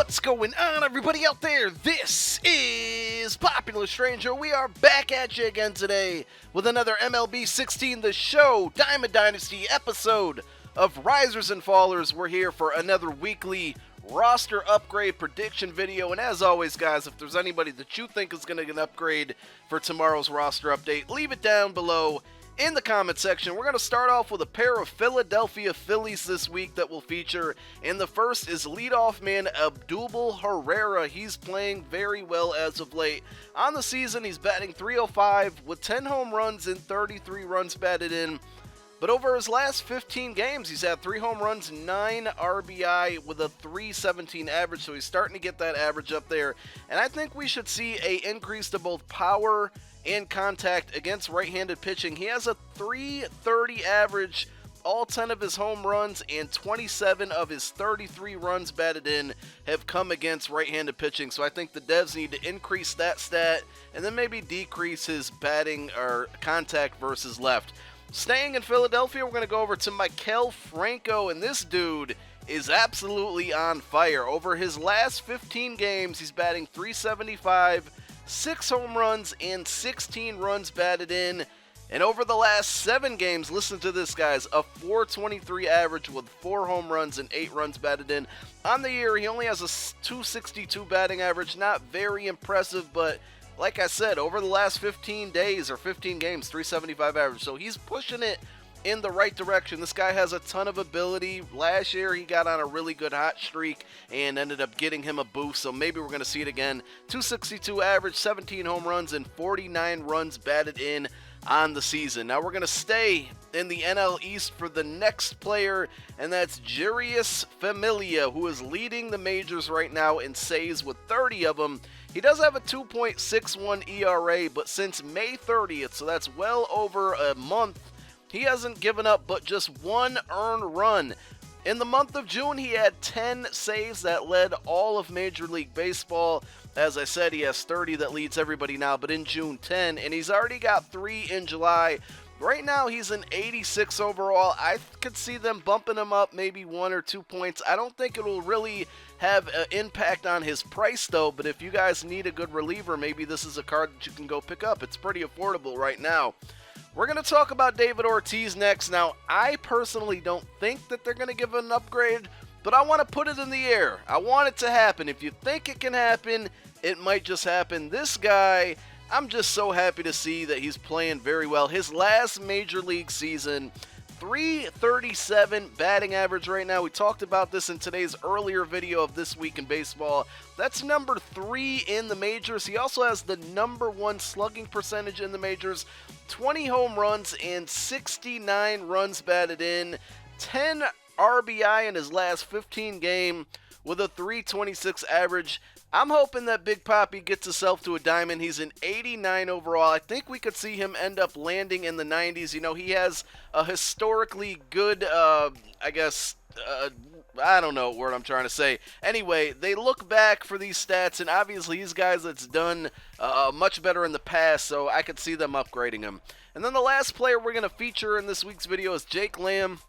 What's going on, everybody out there? This is Popular Stranger. We are back at you again today with another MLB 16 The Show Diamond Dynasty episode of Risers and Fallers. We're here for another weekly roster upgrade prediction video, and as always, guys, if there's anybody that you think is going to get an upgrade for tomorrow's roster update, leave it down below in the comment section. We're going to start off with a pair of Philadelphia Phillies this week that we'll feature, and the first is leadoff man Abdul Herrera. He's playing very well as of late. On the season, he's batting .305 with 10 home runs and 33 runs batted in. But over his last 15 games, he's had 3 home runs, 9 RBI with a .317 average, so he's starting to get that average up there. And I think we should see an increase to both power and contact against right-handed pitching. He has a .330 average, all 10 of his home runs and 27 of his 33 runs batted in have come against right-handed pitching. So I think the Devs need to increase that stat and then maybe decrease his batting or contact versus left. Staying in Philadelphia, we're going to go over to Maikel Franco, and this dude is absolutely on fire. Over his last 15 games, he's batting .375, 6 home runs, and 16 runs batted in. And over the last 7 games, listen to this, guys, a .423 average with 4 home runs and 8 runs batted in. On the year, he only has a .262 batting average, not very impressive, but like I said, over the last 15 days or 15 games, .375 average. So he's pushing it in the right direction. This guy has a ton of ability. Last year, he got on a really good hot streak and ended up getting him a boost. So maybe we're going to see it again. .262 average, 17 home runs, and 49 runs batted in on the season. Now we're going to stay in the NL East for the next player, and that's Jeurys Familia, who is leading the majors right now in saves with 30 of them. He does have a 2.61 ERA, but since May 30th, so that's well over a month, he hasn't given up but just 1 earned run. In the month of June, he had 10 saves that led all of Major League Baseball. As I said, he has 30 that leads everybody now, but in June, 10, and he's already got 3 in July. Right now, he's an 86 overall. I could see them bumping him up maybe 1 or 2 points. I don't think it will really have an impact on his price, though, but if you guys need a good reliever, maybe this is a card that you can go pick up. It's pretty affordable right now. We're going to talk about David Ortiz next. Now, I personally don't think that they're going to give an upgrade, but I want to put it in the air. I want it to happen. If you think it can happen, it might just happen. This guy, I'm just so happy to see that he's playing very well. His last major league season, .337 batting average right now. We talked about this in today's earlier video of This Week in Baseball. That's number 3 in the majors. He also has the number 1 slugging percentage in the majors, 20 home runs and 69 runs batted in, 10 RBI in his last 15 games with a .326 average. I'm hoping that Big Papi gets himself to a diamond. He's an 89 overall. I think we could see him end up landing in the 90s. You know, he has a historically good, I don't know what word I'm trying to say. Anyway, they look back for these stats, and obviously he's guys that's done much better in the past, so I could see them upgrading him. And then the last player we're going to feature in this week's video is Jake Lamb.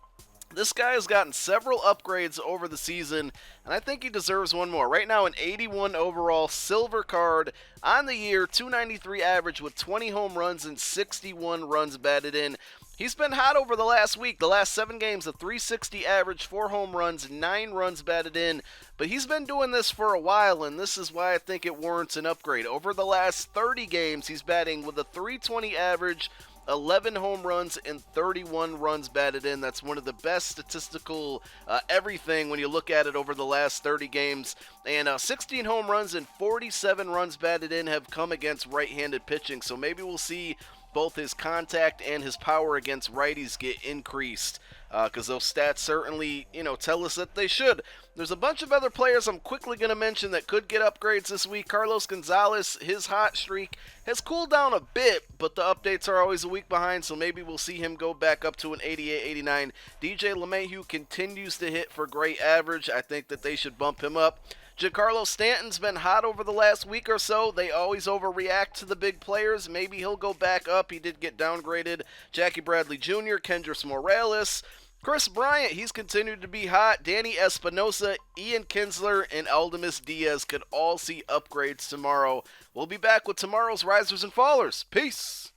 This guy has gotten several upgrades over the season, and I think he deserves one more. Right now, an 81 overall silver card on the year, .293 average with 20 home runs and 61 runs batted in. He's been hot over the last week. The last 7 games, a .360 average, 4 home runs, 9 runs batted in. But he's been doing this for a while, and this is why I think it warrants an upgrade. Over the last 30 games, he's batting with a .320 average, 11 home runs and 31 runs batted in. That's one of the best statistical everything when you look at it over the last 30 games. And 16 home runs and 47 runs batted in have come against right-handed pitching. So maybe we'll see both his contact and his power against righties get increased, because those stats certainly, tell us that they should. There's a bunch of other players I'm quickly going to mention that could get upgrades this week. Carlos Gonzalez, his hot streak has cooled down a bit, but the updates are always a week behind, so maybe we'll see him go back up to an 88, 89. DJ LeMahieu continues to hit for great average. I think that they should bump him up. Giancarlo Stanton's been hot over the last week or so. They always overreact to the big players. Maybe he'll go back up. He did get downgraded. Jackie Bradley Jr., Kendrys Morales, Chris Bryant, he's continued to be hot. Danny Espinosa, Ian Kinsler, and Aldemus Diaz could all see upgrades tomorrow. We'll be back with tomorrow's Risers and Fallers. Peace.